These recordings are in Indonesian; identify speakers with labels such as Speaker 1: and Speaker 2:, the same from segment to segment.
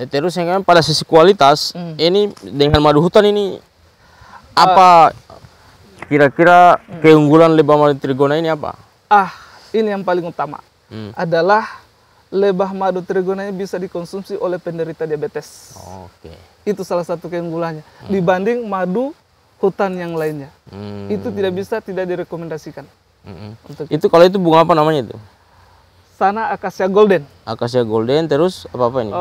Speaker 1: Terus yang kan pada sisi kualitas, ini dengan madu hutan ini apa kira-kira keunggulan lebah madu trigona ini apa?
Speaker 2: Ini yang paling utama adalah lebah madu trigona ini bisa dikonsumsi oleh penderita diabetes.
Speaker 1: Oke.
Speaker 2: Itu salah satu keunggulannya dibanding madu hutan yang lainnya. Itu tidak direkomendasikan.
Speaker 1: Itu kalau itu bunga apa namanya itu?
Speaker 2: Sana akasia golden.
Speaker 1: Akasia golden, terus apa ini?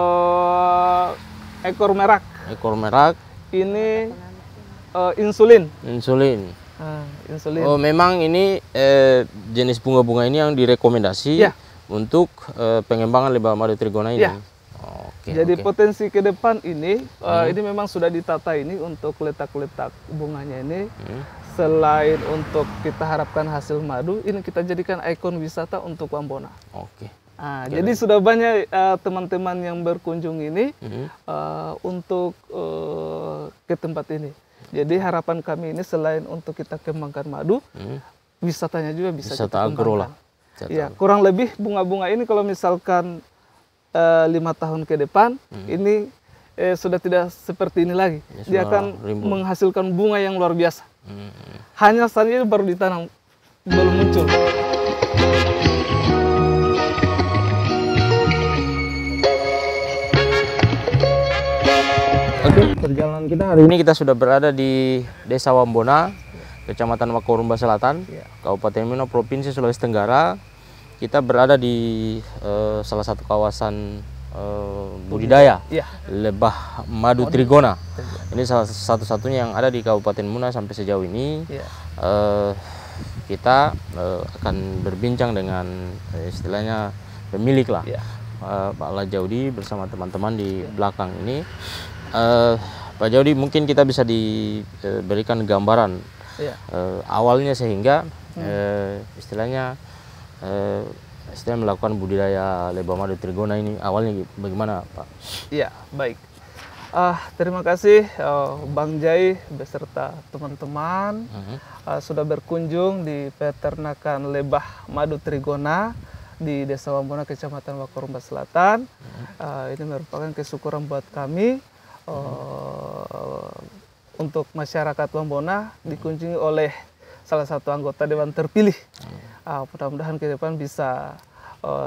Speaker 2: Ekor merak.
Speaker 1: Ekor merak.
Speaker 2: Ini insulin.
Speaker 1: Insulin.
Speaker 2: Insulin.
Speaker 1: Oh, memang ini jenis bunga-bunga ini yang direkomendasi untuk pengembangan lebah madu trigona ini.
Speaker 2: Jadi potensi ke depan ini memang sudah ditata ini untuk letak-letak bunganya ini. Selain untuk kita harapkan hasil madu, ini kita jadikan ikon wisata untuk Wambona. Jadi sudah banyak teman-teman yang berkunjung ini untuk ke tempat ini. Jadi harapan kami ini selain untuk kita kembangkan madu, wisatanya juga bisa kita kembangkan. Ya, kurang lebih bunga-bunga ini kalau misalkan 5 tahun ke depan, ini sudah tidak seperti ini lagi. Dia akan menghasilkan bunga yang luar biasa. Hanya saja baru ditanam, belum muncul.
Speaker 1: Oke, perjalanan kita hari ini kita sudah berada di Desa Wambona, Kecamatan Wakorumba Selatan, Kabupaten Mino, Provinsi Sulawesi Tenggara. Kita berada di salah satu kawasan budidaya lebah madu trigona. Ini salah satu-satunya yang ada di Kabupaten Muna sampai sejauh ini. Kita akan berbincang dengan istilahnya pemilik lah, Pak Lajaudi bersama teman-teman di belakang ini. Pak Jaudi, mungkin kita bisa diberikan gambaran awalnya sehingga istilahnya melakukan budidaya lebah madu trigona ini awalnya bagaimana, Pak?
Speaker 2: Iya, baik. Terima kasih Bang Jai beserta teman-teman sudah berkunjung di peternakan lebah madu trigona di Desa Wambona, Kecamatan Wakorumba Selatan. Ini merupakan kesyukuran buat kami untuk masyarakat Wambona dikunjungi oleh salah satu anggota dewan terpilih. Mudah-mudahan ke depan bisa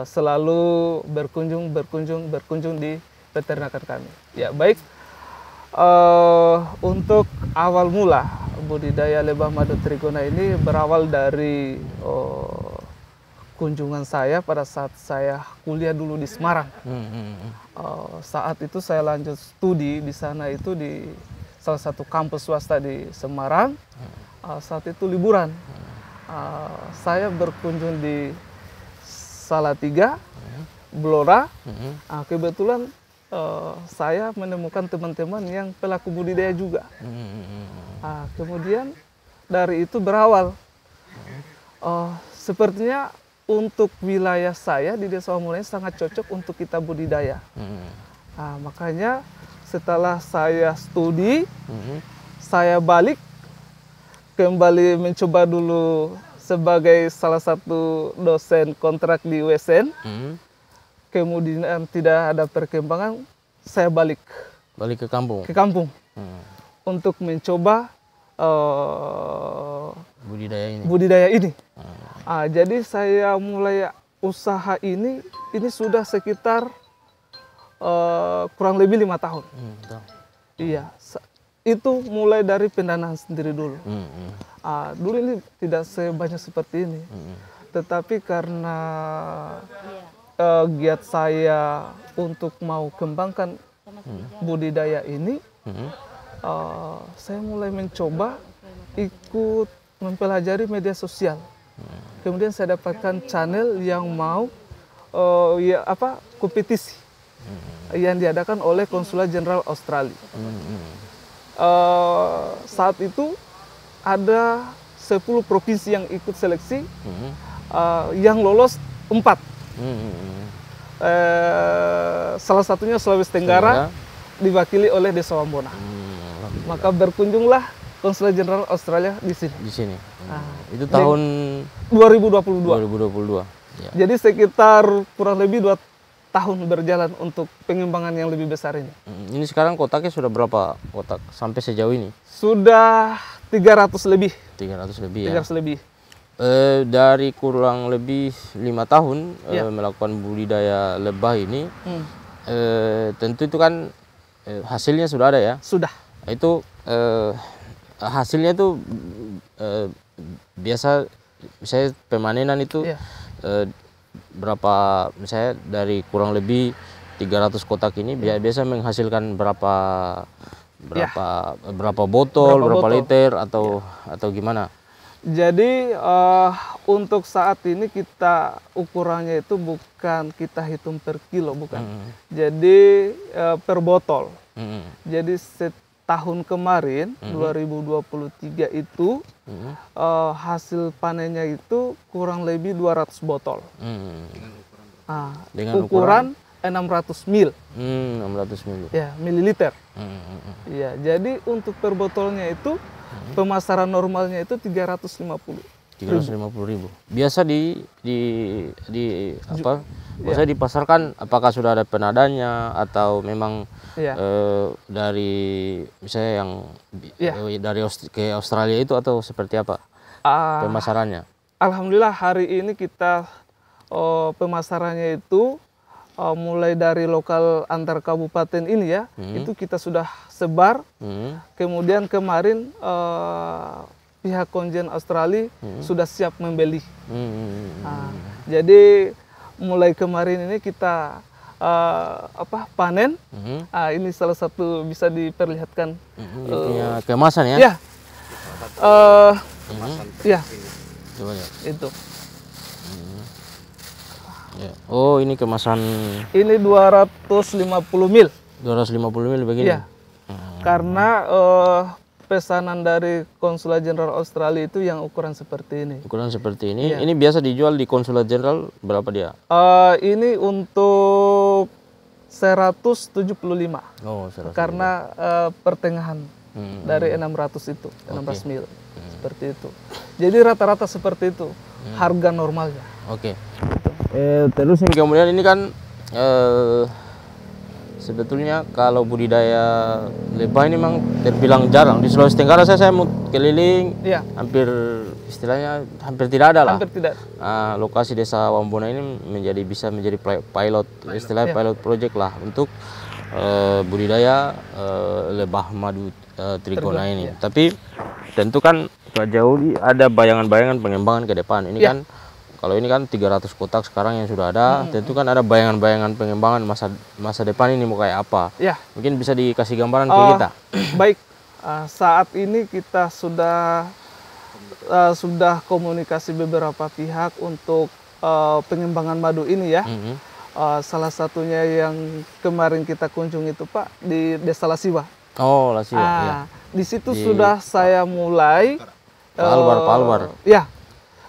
Speaker 2: selalu berkunjung di peternakan kami. Ya, baik. Untuk awal mula budidaya lebah madu trigona ini berawal dari kunjungan saya pada saat saya kuliah dulu di Semarang. Saat itu saya lanjut studi di sana itu di salah satu kampus swasta di Semarang. Saat itu liburan. Saya berkunjung di Salatiga, Blora. Kebetulan saya menemukan teman-teman yang pelaku budidaya juga. Kemudian dari itu berawal. Sepertinya untuk wilayah saya di Desa Wambona sangat cocok untuk kita budidaya. Makanya setelah saya studi, saya balik kembali mencoba dulu sebagai salah satu dosen kontrak di USN. Kemudian tidak ada perkembangan, saya balik
Speaker 1: ke kampung.
Speaker 2: Untuk mencoba
Speaker 1: budidaya ini.
Speaker 2: Jadi saya mulai usaha ini sudah sekitar kurang lebih 5 tahun. Iya, itu mulai dari pendanaan sendiri dulu. Dulu ini tidak sebanyak seperti ini, tetapi karena giat saya untuk mau kembangkan budidaya ini, saya mulai mencoba ikut mempelajari media sosial. Kemudian saya dapatkan channel yang mau kompetisi yang diadakan oleh Konsulat Jenderal Australia. Saat itu ada 10 provinsi yang ikut seleksi, yang lolos 4. Salah satunya Sulawesi Tenggara, diwakili oleh Desa Wambona. Maka berkunjunglah Konsulat Jenderal Australia di sini.
Speaker 1: Itu tahun
Speaker 2: 2022.
Speaker 1: Ya.
Speaker 2: Jadi sekitar kurang lebih 2 tahun berjalan untuk pengembangan yang lebih besar ini.
Speaker 1: Ini sekarang kotaknya sudah berapa kotak sampai sejauh ini?
Speaker 2: Sudah 300 lebih.
Speaker 1: 300 lebih ya.
Speaker 2: 300 lebih.
Speaker 1: Dari kurang lebih 5 tahun melakukan budidaya lebah ini, tentu itu kan hasilnya sudah ada ya.
Speaker 2: Sudah.
Speaker 1: Itu hasilnya itu biasa, misalnya pemanenan itu berapa, misalnya dari kurang lebih 300 kotak ini biasa menghasilkan berapa botol, berapa liter atau gimana?
Speaker 2: Jadi untuk saat ini kita ukurannya itu bukan kita hitung per kilo, bukan. Jadi per botol. Jadi setahun kemarin 2023 itu hasil panennya itu kurang lebih 200 botol. Dengan ukuran 600 mil.
Speaker 1: 600 mil.
Speaker 2: Ya, mililiter. Ya, jadi untuk per botolnya itu pemasaran normalnya itu 350.000.
Speaker 1: Biasa biasa dipasarkan, apakah sudah ada penadanya atau memang dari misalnya yang dari ke Australia itu, atau seperti apa pemasarannya?
Speaker 2: Alhamdulillah hari ini kita pemasarannya itu mulai dari lokal antar kabupaten ini ya, itu kita sudah sebar. Kemudian kemarin pihak konjen Australia sudah siap membeli. Jadi mulai kemarin ini kita panen. Ini salah satu bisa diperlihatkan.
Speaker 1: Punya kemasan ya?
Speaker 2: Ya. Ya.
Speaker 1: Coba ya.
Speaker 2: Itu.
Speaker 1: Oh, ini kemasan.
Speaker 2: Ini 250 mil.
Speaker 1: 250 mil begini.
Speaker 2: Ya. Karena pesanan dari Konsulat Jenderal Australia itu yang ukuran seperti ini.
Speaker 1: Ukuran seperti ini. Ini biasa dijual di Konsulat Jenderal berapa dia?
Speaker 2: Ini untuk 175.
Speaker 1: Oh, 175.
Speaker 2: Karena pertengahan dari 600 itu, 16 mil. Seperti itu. Jadi rata-rata seperti itu harga normalnya.
Speaker 1: Oke. Terus kemudian ini kan sebetulnya kalau budidaya lebah ini memang terbilang jarang di Sulawesi Tenggara. Saya mau keliling, hampir istilahnya hampir tidak ada lah.
Speaker 2: Hampir tidak.
Speaker 1: Lokasi Desa Wambona ini bisa menjadi pilot, istilahnya pilot project lah untuk budidaya lebah madu trigona ini. Tapi tentu kan Pak Jaudi ada bayangan-bayangan pengembangan ke depan. Ini kan kalau ini kan 300 kotak sekarang yang sudah ada, tentu kan ada bayangan-bayangan pengembangan masa depan ini mau kayak apa. Mungkin bisa dikasih gambaran ke kita.
Speaker 2: Baik, saat ini kita sudah komunikasi beberapa pihak untuk pengembangan madu ini ya. Salah satunya yang kemarin kita kunjungi itu Pak di Desa Lasiwa.
Speaker 1: Oh, Lasiwa.
Speaker 2: Di situ sudah saya mulai.
Speaker 1: Pak Albar.
Speaker 2: Ya.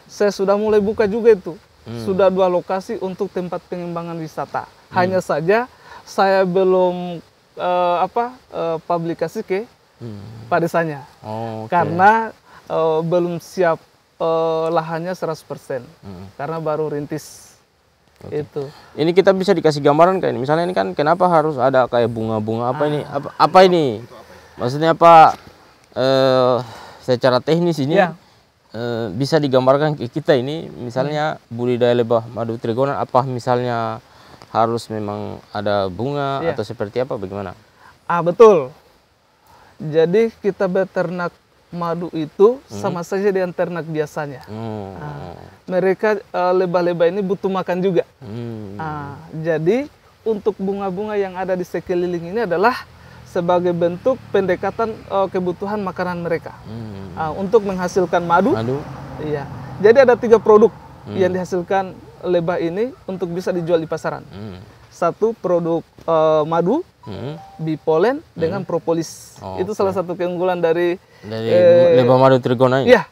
Speaker 2: Saya sudah mulai buka juga itu. Sudah 2 lokasi untuk tempat pengembangan wisata. Hanya saja saya belum publikasi ke Pak Desanya. Karena belum siap lahannya 100%. Karena baru rintis. Itu. Ini
Speaker 1: kita bisa dikasih gambaran kayak ini. Misalnya ini kan kenapa harus ada kayak bunga-bunga apa ini? Apa ini? Maksudnya apa secara teknis ini? Bisa digambarkan ke kita ini, misalnya budidaya lebah madu trigona, apa misalnya harus memang ada bunga atau seperti apa, bagaimana?
Speaker 2: Betul. Jadi kita beternak madu itu sama saja dengan ternak biasanya. Mereka lebah-lebah ini butuh makan juga. Jadi untuk bunga-bunga yang ada di sekeliling ini adalah sebagai bentuk pendekatan kebutuhan makanan mereka untuk menghasilkan madu. Iya. Jadi ada 3 produk yang dihasilkan lebah ini untuk bisa dijual di pasaran. Satu produk madu, bipolen dengan propolis. Itu salah satu keunggulan dari
Speaker 1: lebah madu trigona ini.
Speaker 2: Iya.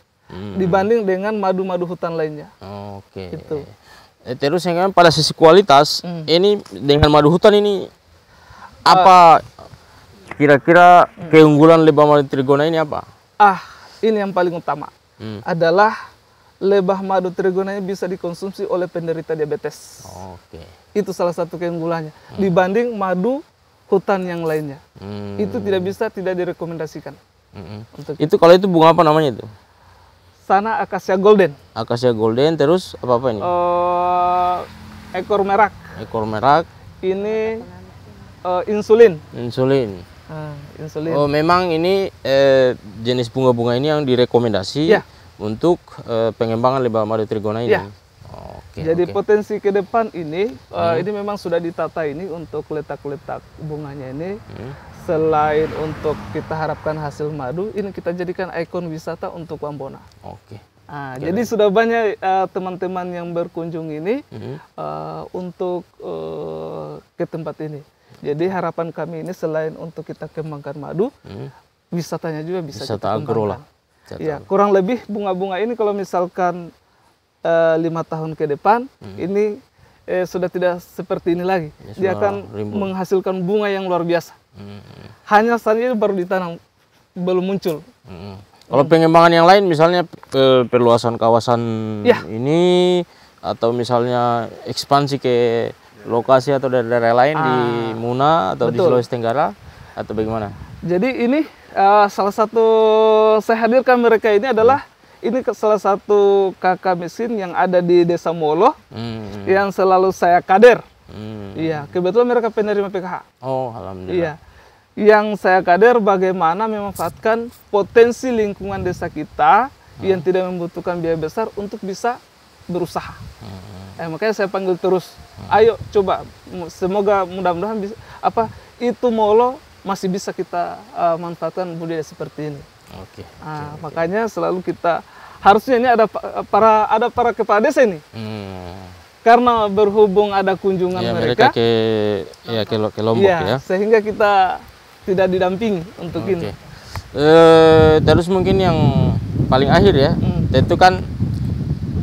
Speaker 2: Dibanding dengan madu-madu hutan lainnya. Itu.
Speaker 1: Terus yang pada sisi kualitas, ini dengan madu hutan ini apa? Kira-kira keunggulan lebah madu trigona ini apa?
Speaker 2: Ini yang paling utama adalah lebah madu trigona ini bisa dikonsumsi oleh penderita diabetes.
Speaker 1: Oke.
Speaker 2: Itu salah satu keunggulannya dibanding madu hutan yang lainnya. Itu tidak direkomendasikan. Untuk
Speaker 1: itu kalau itu bunga apa namanya itu?
Speaker 2: Sana akasia golden.
Speaker 1: Akasia golden, terus apa ini?
Speaker 2: Ekor merak.
Speaker 1: Ekor merak.
Speaker 2: Ini insulin.
Speaker 1: Insulin.
Speaker 2: Insulin.
Speaker 1: Oh, memang ini jenis bunga-bunga ini yang direkomendasi untuk pengembangan lebah madu trigona ini.
Speaker 2: Jadi potensi ke depan ini memang sudah ditata ini untuk letak-letak bunganya ini. Selain untuk kita harapkan hasil madu, ini kita jadikan ikon wisata untuk Wambona. Jadi sudah banyak teman-teman yang berkunjung ini untuk ke tempat ini. Jadi harapan kami ini selain untuk kita kembangkan madu, wisatanya juga bisa
Speaker 1: wisata
Speaker 2: kita
Speaker 1: agro lah.
Speaker 2: Ya, kurang lebih bunga-bunga ini kalau misalkan 5 tahun ke depan ini sudah tidak seperti ini lagi. Dia akan menghasilkan bunga yang luar biasa. Hanya saja baru ditanam, belum muncul.
Speaker 1: Kalau pengembangan yang lain, misalnya perluasan kawasan ini, atau misalnya ekspansi ke lokasi atau daerah lain di Muna atau di Sulawesi Tenggara, atau bagaimana? Jadi
Speaker 2: ini salah satu saya hadirkan mereka ini adalah ini salah satu kakak miskin yang ada di Desa Molo yang selalu saya kader. Iya, kebetulan mereka penerima PKH.
Speaker 1: Oh, alhamdulillah.
Speaker 2: Iya. Yang saya kader bagaimana memanfaatkan potensi lingkungan desa kita yang tidak membutuhkan biaya besar untuk bisa berusaha. Makanya saya panggil terus. Ayo coba, semoga mudah-mudahan bisa itu Molo masih bisa kita manfaatkan budaya seperti ini. Makanya selalu kita harusnya ini ada para kepala desa ini. Karena berhubung ada kunjungan mereka
Speaker 1: ke Lombok ya.
Speaker 2: Sehingga kita tidak didampingi untuk ini.
Speaker 1: Terus mungkin yang paling akhir ya, tentu kan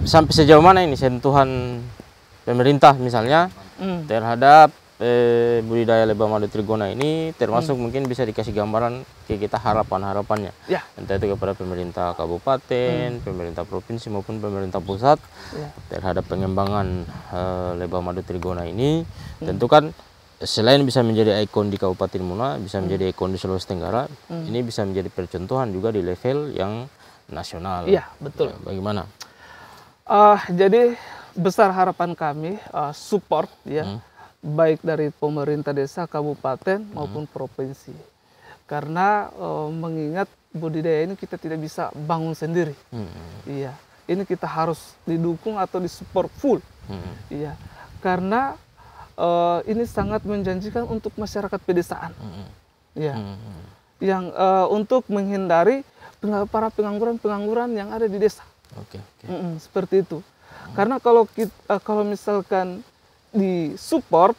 Speaker 1: sampai sejauh mana ini sentuhan pemerintah misalnya terhadap budidaya lebah madu trigona ini, termasuk mungkin bisa dikasih gambaran ke kita harapannya, entah itu kepada pemerintah kabupaten, pemerintah provinsi maupun pemerintah pusat terhadap pengembangan lebah madu trigona ini. Tentu kan selain bisa menjadi ikon di Kabupaten Muna, bisa menjadi ikon di Sulawesi Tenggara, ini bisa menjadi percontohan juga di level yang nasional.
Speaker 2: Iya, betul.
Speaker 1: Bagaimana?
Speaker 2: Jadi besar harapan kami support baik dari pemerintah desa, kabupaten maupun provinsi. Karena mengingat budidaya ini kita tidak bisa bangun sendiri. Iya, ini kita harus didukung atau disupport full. Iya, karena ini sangat menjanjikan untuk masyarakat pedesaan. Iya, yang untuk menghindari para pengangguran yang ada di desa. Seperti itu. Karena kalau misalkan disupport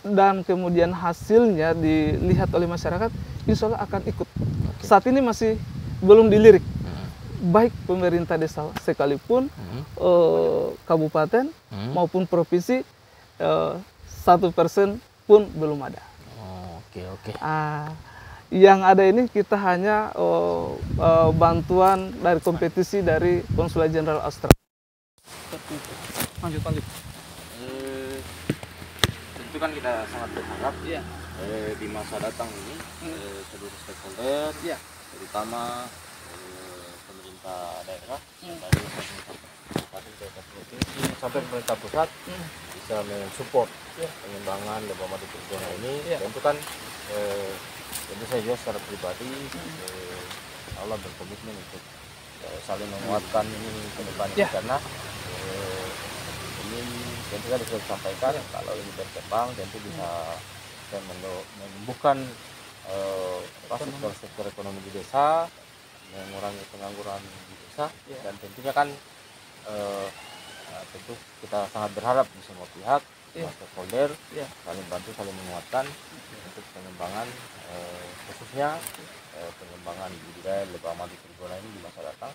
Speaker 2: dan kemudian hasilnya dilihat oleh masyarakat, insya Allah akan ikut. Saat ini masih belum dilirik, baik pemerintah desa sekalipun, kabupaten maupun provinsi, 1% pun belum ada. Yang ada ini kita hanya bantuan dari kompetisi dari Konsulat Jenderal Australia. Lanjut.
Speaker 1: Tentu kan kita sangat berharap di masa datang ini seluruh stakeholder, terutama pemerintah daerah dari kabupaten provinsi sampai pemerintah pusat bisa mensupport pengembangan lebah madu trigona ini. Tentu kan tentu saya juga secara pribadi Allah berkomitmen untuk saling menguatkan ini ke depan karena ini tentu tadi sudah disampaikan kalau ini berkembang tentu bisa menumbuhkan sektor ekonomi di desa, mengurangi pengangguran di desa, dan tentunya kan tentu kita sangat berharap di semua pihak, stakeholder saling bantu, saling menguatkan untuk pengembangan khususnya pengembangan budidaya lebah madu trigona ini di masa datang.